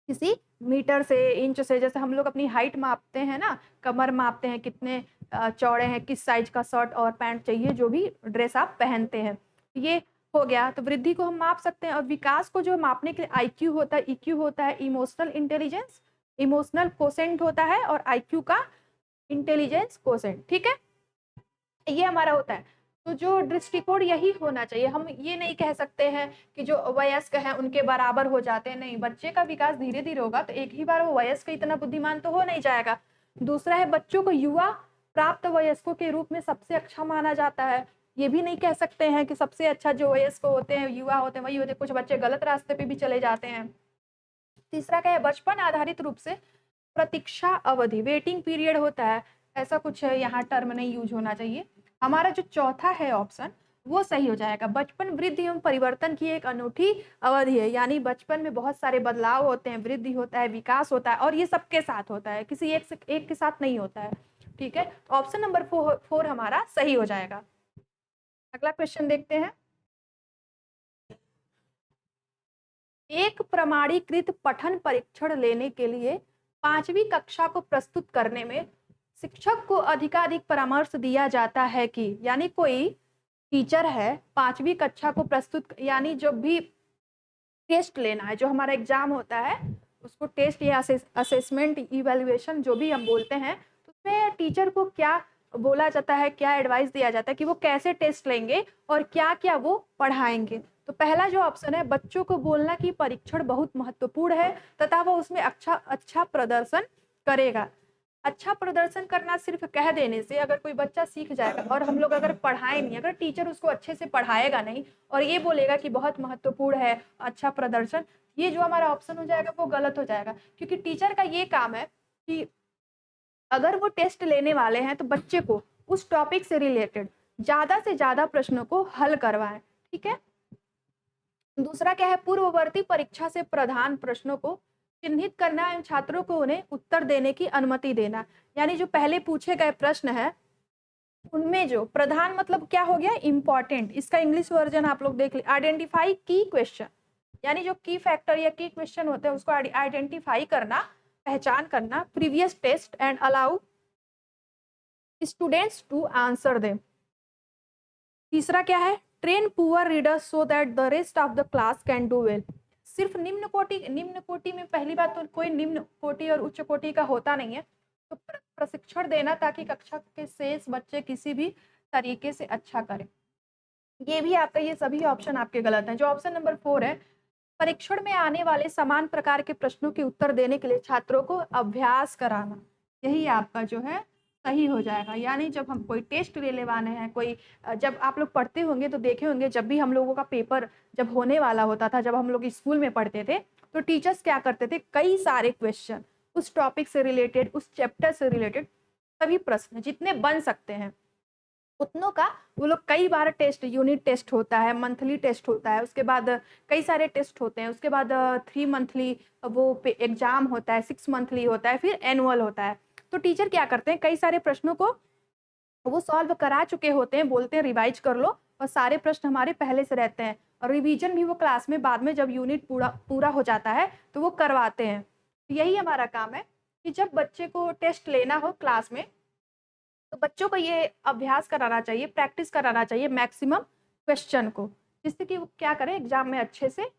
किसी मीटर से, इंच से, जैसे हम लोग अपनी हाइट मापते हैं ना, कमर मापते हैं, कितने चौड़े हैं, किस साइज का शर्ट और पैंट चाहिए, जो भी ड्रेस आप पहनते हैं, ये हो गया। तो वृद्धि को हम माप सकते हैं। और विकास को जो मापने के लिए आईक्यू होता है, ईक्यू होता है, इमोशनल इंटेलिजेंस, इमोशनल कोसेंट होता है, और आईक्यू का इंटेलिजेंस कोसेंट। ठीक है, ये हमारा होता है। तो जो दृष्टिकोण यही होना चाहिए, हम ये नहीं कह सकते हैं कि जो वयस्क हैं उनके बराबर हो जाते हैं, नहीं, बच्चे का विकास धीरे धीरे होगा, तो एक ही बार वो वयस्क इतना बुद्धिमान तो हो नहीं जाएगा। दूसरा है, बच्चों को युवा प्राप्त वयस्कों के रूप में सबसे अच्छा माना जाता है। ये भी नहीं कह सकते हैं कि सबसे अच्छा जो वयस्क होते हैं, युवा होते हैं, वही होते हैं, कुछ बच्चे गलत रास्ते पे भी चले जाते हैं। तीसरा क्या है, बचपन आधारित रूप से प्रतीक्षा अवधि, वेटिंग पीरियड होता है, ऐसा कुछ यहाँ टर्म नहीं यूज होना चाहिए। हमारा जो चौथा है ऑप्शन, वो सही हो जाएगा। बचपन, वृद्धि एवं परिवर्तन की एक अनूठी अवधि है। यानी बचपन में बहुत सारे बदलाव होते हैं, वृद्धि होता है, विकास होता है, और ये सबके साथ होता है, किसी एक के साथ नहीं होता है। ठीक है, तो ऑप्शन नंबर फोर हमारा सही हो जाएगा। अगला क्वेश्चन देखते हैं। एक प्रमाणीकृत पठन परीक्षण लेने के लिए 5वीं कक्षा को प्रस्तुत करने में शिक्षक को अधिकाधिक परामर्श दिया जाता है कि, यानी कोई टीचर है 5वीं कक्षा को प्रस्तुत, यानी जब भी टेस्ट लेना है, जो हमारा एग्जाम होता है, उसको टेस्ट या असेसमेंट, इवेल्युएशन जो भी हम बोलते हैं, तो उसमें टीचर को क्या बोला जाता है, क्या एडवाइस दिया जाता है कि वो कैसे टेस्ट लेंगे और क्या क्या वो पढ़ाएंगे। तो पहला जो ऑप्शन है, बच्चों को बोलना कि परीक्षण बहुत महत्वपूर्ण है तथा वो उसमें अच्छा अच्छा प्रदर्शन करेगा। अच्छा प्रदर्शन करना सिर्फ कह देने से अगर कोई बच्चा सीख जाएगा, और हम लोग अगर पढ़ाए नहीं, अगर टीचर उसको अच्छे से पढ़ाएगा नहीं और ये बोलेगा कि बहुत महत्वपूर्ण है अच्छा प्रदर्शन, ये जो हमारा ऑप्शन हो जाएगा वो गलत हो जाएगा। क्योंकि टीचर का ये काम है कि अगर वो टेस्ट लेने वाले हैं तो बच्चे को उस टॉपिक से रिलेटेड ज्यादा से ज्यादा प्रश्नों को हल करवाएं। ठीक है, दूसरा क्या है, पूर्ववर्ती परीक्षा से प्रधान प्रश्नों को चिन्हित करना एवं छात्रों को उन्हें उत्तर देने की अनुमति देना। यानी जो पहले पूछे गए प्रश्न है उनमें जो प्रधान मतलब क्या हो गया, इंपॉर्टेंट, इसका इंग्लिश वर्जन आप लोग देख ले, आइडेंटिफाई की क्वेश्चन, यानी जो की फैक्टर या की क्वेश्चन होते हैं उसको आइडेंटिफाई करना, पहचान करना, previous test and allow students to answer them. तीसरा क्या है, train poor readers so that the rest of the class can do well. सिर्फ निम्न कोटि में पहली बात तो कोई निम्न कोटि और उच्च कोटि का होता नहीं है, तो प्रशिक्षण देना ताकि कक्षा के शेष बच्चे किसी भी तरीके से अच्छा करें। ये भी आपका, ये सभी ऑप्शन आपके गलत हैं। जो ऑप्शन नंबर 4 है, परीक्षण में आने वाले समान प्रकार के प्रश्नों के उत्तर देने के लिए छात्रों को अभ्यास कराना, यही आपका जो है सही हो जाएगा। यानी जब हम कोई टेस्ट ले लेवाने हैं, कोई जब आप लोग पढ़ते होंगे तो देखे होंगे, जब भी हम लोगों का पेपर जब होने वाला होता था, जब हम लोग स्कूल में पढ़ते थे, तो टीचर्स क्या करते थे, कई सारे क्वेश्चन उस टॉपिक से रिलेटेड, उस चैप्टर से रिलेटेड सभी प्रश्न जितने बन सकते हैं उतनों का वो लोग कई बार टेस्ट, यूनिट टेस्ट होता है, मंथली टेस्ट होता है, उसके बाद कई सारे टेस्ट होते हैं, उसके बाद 3 मंथली वो एग्जाम होता है, 6 मंथली होता है, फिर एनुअल होता है। तो टीचर क्या करते हैं, कई सारे प्रश्नों को वो सॉल्व करा चुके होते हैं, बोलते हैं रिवाइज कर लो, और सारे प्रश्न हमारे पहले से रहते हैं, और रिवीजन भी वो क्लास में बाद में जब यूनिट पूरा पूरा हो जाता है तो वो करवाते हैं। यही हमारा काम है कि जब बच्चे को टेस्ट लेना हो क्लास में, तो बच्चों को ये अभ्यास कराना चाहिए, प्रैक्टिस कराना चाहिए मैक्सिमम क्वेश्चन को, जिससे कि वो क्या करें, एग्जाम में अच्छे से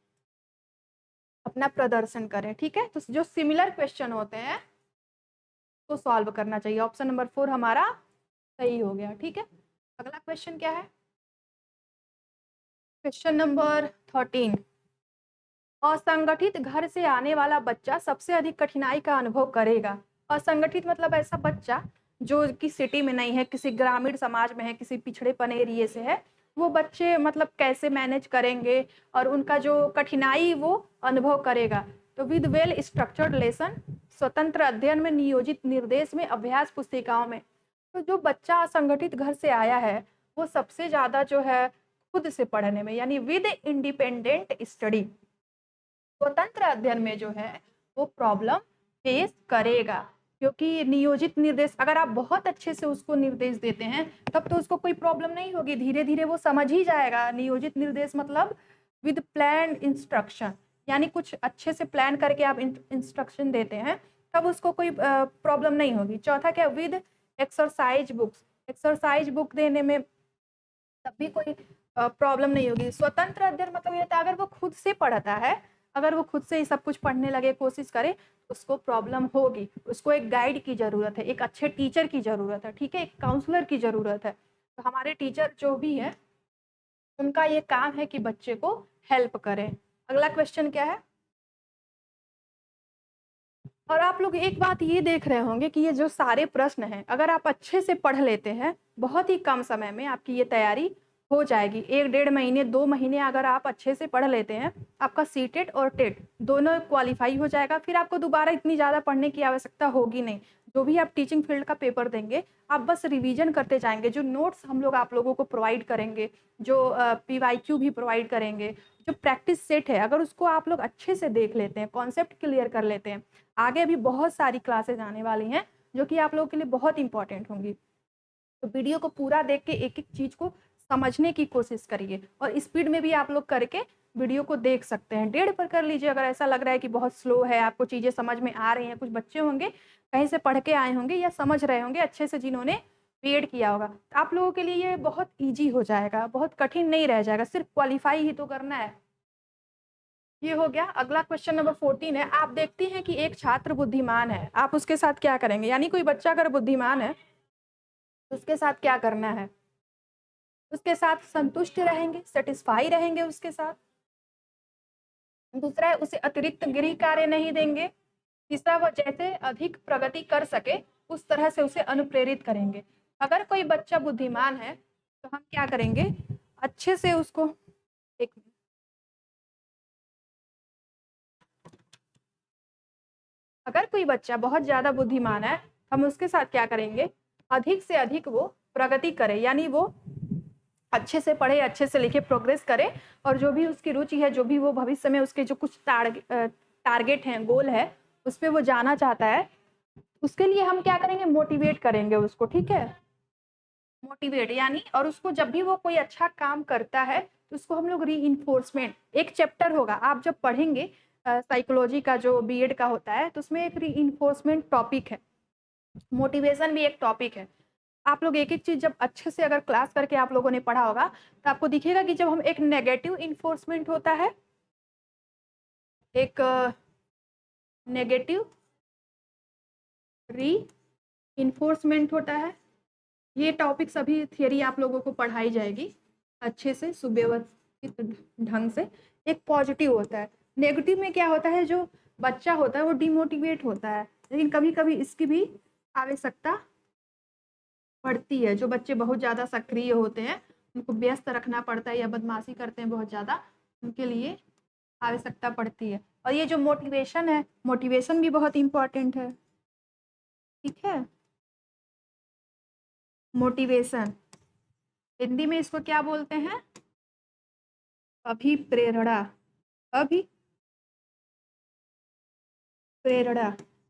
अपना प्रदर्शन करें। ठीक है, तो जो सिमिलर क्वेश्चन होते हैं तो सॉल्व करना चाहिए। ऑप्शन नंबर 4 हमारा सही हो गया। ठीक है, अगला क्वेश्चन क्या है, क्वेश्चन नंबर 13। असंगठित घर से आने वाला बच्चा सबसे अधिक कठिनाई का अनुभव करेगा। असंगठित मतलब ऐसा बच्चा जो कि सिटी में नहीं है, किसी ग्रामीण समाज में है, किसी पिछड़ेपन एरिया से है, वो बच्चे मतलब कैसे मैनेज करेंगे और उनका जो कठिनाई वो अनुभव करेगा। तो विद वेल स्ट्रक्चर्ड लेसन, स्वतंत्र अध्ययन में, नियोजित निर्देश में, अभ्यास पुस्तिकाओं में। तो जो बच्चा असंगठित घर से आया है, वो सबसे ज़्यादा जो है खुद से पढ़ने में, यानी विद इंडिपेंडेंट स्टडी, स्वतंत्र अध्ययन में जो है वो प्रॉब्लम फेस करेगा। क्योंकि नियोजित निर्देश, अगर आप बहुत अच्छे से उसको निर्देश देते हैं तब तो उसको कोई प्रॉब्लम नहीं होगी, धीरे धीरे वो समझ ही जाएगा। नियोजित निर्देश मतलब विद प्लान इंस्ट्रक्शन, यानी कुछ अच्छे से प्लान करके आप इंस्ट्रक्शन देते हैं तब उसको कोई प्रॉब्लम नहीं होगी। चौथा क्या, with exercise books, exercise book देने में तब भी कोई प्रॉब्लम नहीं होगी। स्वतंत्र अध्ययन मतलब ये होता है अगर वो खुद से पढ़ता है, अगर वो खुद से ही सब कुछ पढ़ने लगे, कोशिश करे, उसको प्रॉब्लम होगी। उसको एक गाइड की जरूरत है, एक अच्छे टीचर की जरूरत है, ठीक है, एक काउंसलर की जरूरत है। तो हमारे टीचर जो भी है उनका ये काम है कि बच्चे को हेल्प करें। अगला क्वेश्चन क्या है, और आप लोग एक बात ये देख रहे होंगे कि ये जो सारे प्रश्न हैं, अगर आप अच्छे से पढ़ लेते हैं बहुत ही कम समय में आपकी ये तैयारी हो जाएगी। 1-1.5 महीने 2 महीने अगर आप अच्छे से पढ़ लेते हैं, आपका सीटेट और टेट दोनों क्वालिफाई हो जाएगा। फिर आपको दोबारा इतनी ज़्यादा पढ़ने की आवश्यकता होगी नहीं। जो भी आप टीचिंग फील्ड का पेपर देंगे, आप बस रिवीजन करते जाएंगे। जो नोट्स हम लोग आप लोगों को प्रोवाइड करेंगे, जो PYQ भी प्रोवाइड करेंगे, जो प्रैक्टिस सेट है, अगर उसको आप लोग अच्छे से देख लेते हैं, कॉन्सेप्ट क्लियर कर लेते हैं, आगे भी बहुत सारी क्लासेज आने वाली हैं जो कि आप लोगों के लिए बहुत इंपॉर्टेंट होंगी। तो वीडियो को पूरा देख के एक एक चीज को समझने की कोशिश करिए, और स्पीड में भी आप लोग करके वीडियो को देख सकते हैं। 1.5 पर कर लीजिए अगर ऐसा लग रहा है कि बहुत स्लो है, आपको चीजें समझ में आ रही हैं। कुछ बच्चे होंगे कहीं से पढ़ के आए होंगे या समझ रहे होंगे अच्छे से, जिन्होंने बीएड किया होगा, तो आप लोगों के लिए ये बहुत ईजी हो जाएगा, बहुत कठिन नहीं रह जाएगा, सिर्फ क्वालिफाई ही तो करना है। ये हो गया। अगला क्वेश्चन नंबर 14 है, आप देखते हैं कि एक छात्र बुद्धिमान है, आप उसके साथ क्या करेंगे? यानी कोई बच्चा अगर बुद्धिमान है तो उसके साथ क्या करना है? उसके साथ संतुष्ट रहेंगे, सेटिस्फाई रहेंगे उसके साथ। दूसरा है, उसे अतिरिक्त गृह कार्य नहीं देंगे। तीसरा, वह जैसे अधिक प्रगति कर सके उस तरह से उसे अनुप्रेरित करेंगे। अगर कोई बच्चा बुद्धिमान है तो हम क्या करेंगे, अच्छे से उसको, एक, अगर कोई बच्चा बहुत ज्यादा बुद्धिमान है, हम उसके साथ क्या करेंगे, अधिक से अधिक वो प्रगति करे, यानी वो अच्छे से पढ़े, अच्छे से लिखे, प्रोग्रेस करे, और जो भी उसकी रुचि है, जो भी वो भविष्य में उसके जो कुछ टारगेट हैं, गोल है, उस पर वो जाना चाहता है, उसके लिए हम क्या करेंगे, मोटिवेट करेंगे उसको, ठीक है, मोटिवेट यानी। और उसको जब भी वो कोई अच्छा काम करता है तो उसको हम लोग री इन्फोर्समेंट, एक चैप्टर होगा आप जब पढ़ेंगे साइकोलॉजी का जो बीएड का होता है, तो उसमें एक री इन्फोर्समेंट टॉपिक है, मोटिवेशन भी एक टॉपिक है। आप लोग एक एक चीज जब अच्छे से अगर क्लास करके आप लोगों ने पढ़ा होगा तो आपको दिखेगा कि जब हम एक नेगेटिव इन्फोर्समेंट होता है, एक नेगेटिव री इन्फोर्समेंट होता है, ये टॉपिक सभी थियरी आप लोगों को पढ़ाई जाएगी अच्छे से सुव्यवस्थित ढंग से। एक पॉजिटिव होता है। नेगेटिव में क्या होता है, जो बच्चा होता है वो डिमोटिवेट होता है, लेकिन कभी कभी इसकी भी आवश्यकता पड़ती है। जो बच्चे बहुत ज़्यादा सक्रिय होते हैं, उनको व्यस्त रखना पड़ता है या बदमाशी करते हैं बहुत ज़्यादा, उनके लिए आवश्यकता पड़ती है। और ये जो मोटिवेशन है, मोटिवेशन भी बहुत इम्पोर्टेंट है, ठीक है। मोटिवेशन हिंदी में इसको क्या बोलते हैं, अभिप्रेरणा, अभिप्रेरणा,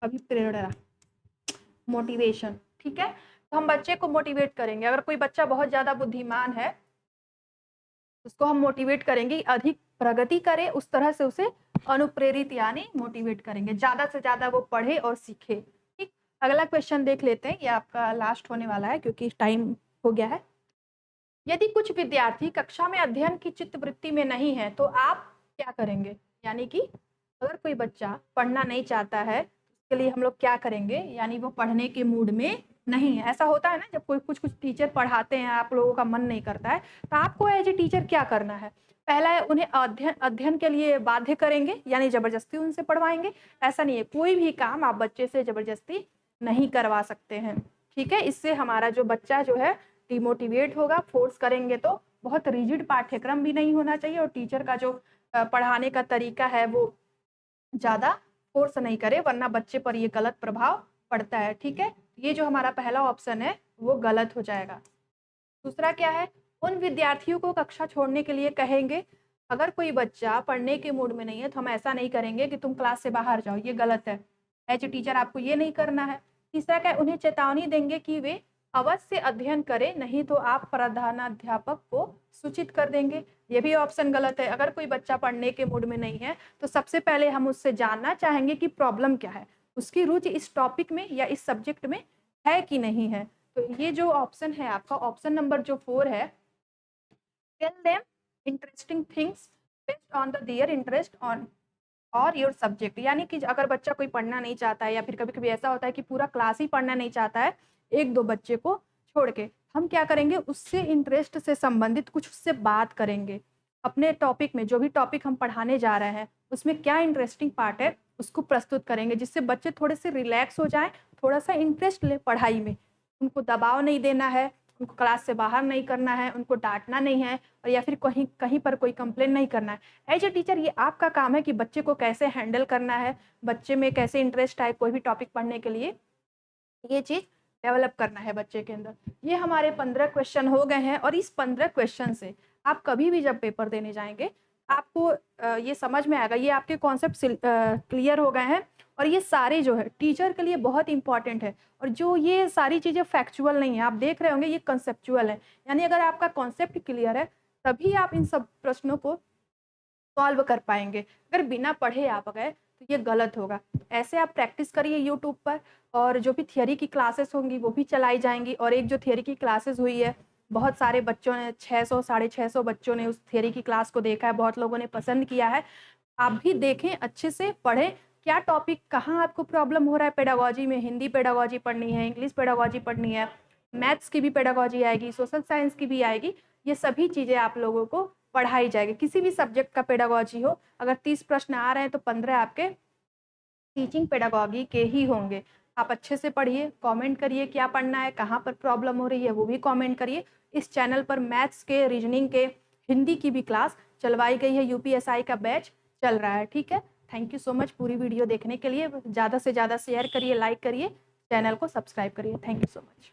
अभिप्रेरणा, मोटिवेशन, ठीक है। तो हम बच्चे को मोटिवेट करेंगे। अगर कोई बच्चा बहुत ज्यादा बुद्धिमान है, उसको हम मोटिवेट करेंगे, अधिक प्रगति करे, उस तरह से उसे अनुप्रेरित यानी मोटिवेट करेंगे, ज्यादा से ज्यादा वो पढ़े और सीखे, ठीक। अगला क्वेश्चन देख लेते हैं, ये आपका लास्ट होने वाला है क्योंकि टाइम हो गया है। यदि कुछ विद्यार्थी कक्षा में अध्ययन की चित्तवृत्ति में नहीं है तो आप क्या करेंगे? यानी कि अगर कोई बच्चा पढ़ना नहीं चाहता है, उसके लिए हम लोग क्या करेंगे, यानी वो पढ़ने के मूड में नहीं है। ऐसा होता है ना, जब कोई कुछ कुछ टीचर पढ़ाते हैं, आप लोगों का मन नहीं करता है, तो आपको एज ए टीचर क्या करना है? पहला है, उन्हें अध्ययन अध्ययन के लिए बाध्य करेंगे, यानी जबरदस्ती उनसे पढ़वाएंगे। ऐसा नहीं है, कोई भी काम आप बच्चे से जबरदस्ती नहीं करवा सकते हैं, ठीक है। इससे हमारा जो बच्चा जो है डिमोटिवेट होगा। फोर्स करेंगे तो बहुत रिजिड पाठ्यक्रम भी नहीं होना चाहिए, और टीचर का जो पढ़ाने का तरीका है वो ज़्यादा फोर्स नहीं करे, वरना बच्चे पर ये गलत प्रभाव पड़ता है, ठीक है। ये जो हमारा पहला ऑप्शन है वो गलत हो जाएगा। दूसरा क्या है, उन विद्यार्थियों को कक्षा छोड़ने के लिए कहेंगे। अगर कोई बच्चा पढ़ने के मूड में नहीं है तो हम ऐसा नहीं करेंगे कि तुम क्लास से बाहर जाओ, ये गलत है। एज ए टीचर आपको ये नहीं करना है। तीसरा क्या है, उन्हें चेतावनी देंगे कि वे अवश्य अध्ययन करें, नहीं तो आप प्रधानाध्यापक को सूचित कर देंगे। ये भी ऑप्शन गलत है। अगर कोई बच्चा पढ़ने के मूड में नहीं है तो सबसे पहले हम उससे जानना चाहेंगे कि प्रॉब्लम क्या है, उसकी रुचि इस टॉपिक में या इस सब्जेक्ट में है कि नहीं है। तो ये जो ऑप्शन है आपका, ऑप्शन नंबर जो 4 है, tell them interesting things based on the their interest on और योर सब्जेक्ट। यानी कि अगर बच्चा कोई पढ़ना नहीं चाहता है, या फिर कभी कभी ऐसा होता है कि पूरा क्लास ही पढ़ना नहीं चाहता है, एक दो बच्चे को छोड़ के, हम क्या करेंगे, उससे इंटरेस्ट से संबंधित कुछ उससे बात करेंगे। अपने टॉपिक में, जो भी टॉपिक हम पढ़ाने जा रहे हैं उसमें क्या इंटरेस्टिंग पार्ट है उसको प्रस्तुत करेंगे, जिससे बच्चे थोड़े से रिलैक्स हो जाएं, थोड़ा सा इंटरेस्ट ले पढ़ाई में। उनको दबाव नहीं देना है, उनको क्लास से बाहर नहीं करना है, उनको डांटना नहीं है, और या फिर कहीं कहीं पर कोई कंप्लेन नहीं करना है। एज ए टीचर ये आपका काम है कि बच्चे को कैसे हैंडल करना है, बच्चे में कैसे इंटरेस्ट आए कोई भी टॉपिक पढ़ने के लिए, ये चीज़ डेवलप करना है बच्चे के अंदर। ये हमारे 15 क्वेश्चन हो गए हैं, और इस 15 क्वेश्चन से आप कभी भी जब पेपर देने जाएंगे आपको ये समझ में आएगा, ये आपके कॉन्सेप्ट क्लियर हो गए हैं, और ये सारे जो है टीचर के लिए बहुत इंपॉर्टेंट है। और जो ये सारी चीज़ें फैक्चुअल नहीं है, आप देख रहे होंगे, ये कंसेप्चुअल है। यानी अगर आपका कॉन्सेप्ट क्लियर है तभी आप इन सब प्रश्नों को सॉल्व कर पाएंगे। अगर बिना पढ़े आप गए तो ये गलत होगा। ऐसे आप प्रैक्टिस करिए यूट्यूब पर, और जो भी थियरी की क्लासेस होंगी वो भी चलाई जाएंगी। और एक जो थियरी की क्लासेस हुई है, बहुत सारे बच्चों ने 600 650 बच्चों ने उस थियरी की क्लास को देखा है, बहुत लोगों ने पसंद किया है। आप भी देखें, अच्छे से पढ़ें, क्या टॉपिक कहाँ आपको प्रॉब्लम हो रहा है। पेडागोजी में हिंदी पेडागोजी पढ़नी है, इंग्लिश पेडागोजी पढ़नी है, मैथ्स की भी पेडागोजी आएगी, सोशल साइंस की भी आएगी। ये सभी चीज़ें आप लोगों को पढ़ाई जाएगी। किसी भी सब्जेक्ट का पेडागोजी हो, अगर 30 प्रश्न आ रहे हैं तो 15 आपके टीचिंग पेडागोगी के ही होंगे। आप अच्छे से पढ़िए, कमेंट करिए क्या पढ़ना है, कहाँ पर प्रॉब्लम हो रही है वो भी कमेंट करिए। इस चैनल पर मैथ्स के, रीजनिंग के, हिंदी की भी क्लास चलवाई गई है, यूपीएसआई का बैच चल रहा है, ठीक है। थैंक यू सो मच पूरी वीडियो देखने के लिए। ज़्यादा से ज़्यादा शेयर करिए, लाइक करिए, चैनल को सब्सक्राइब करिए। Thank you so much.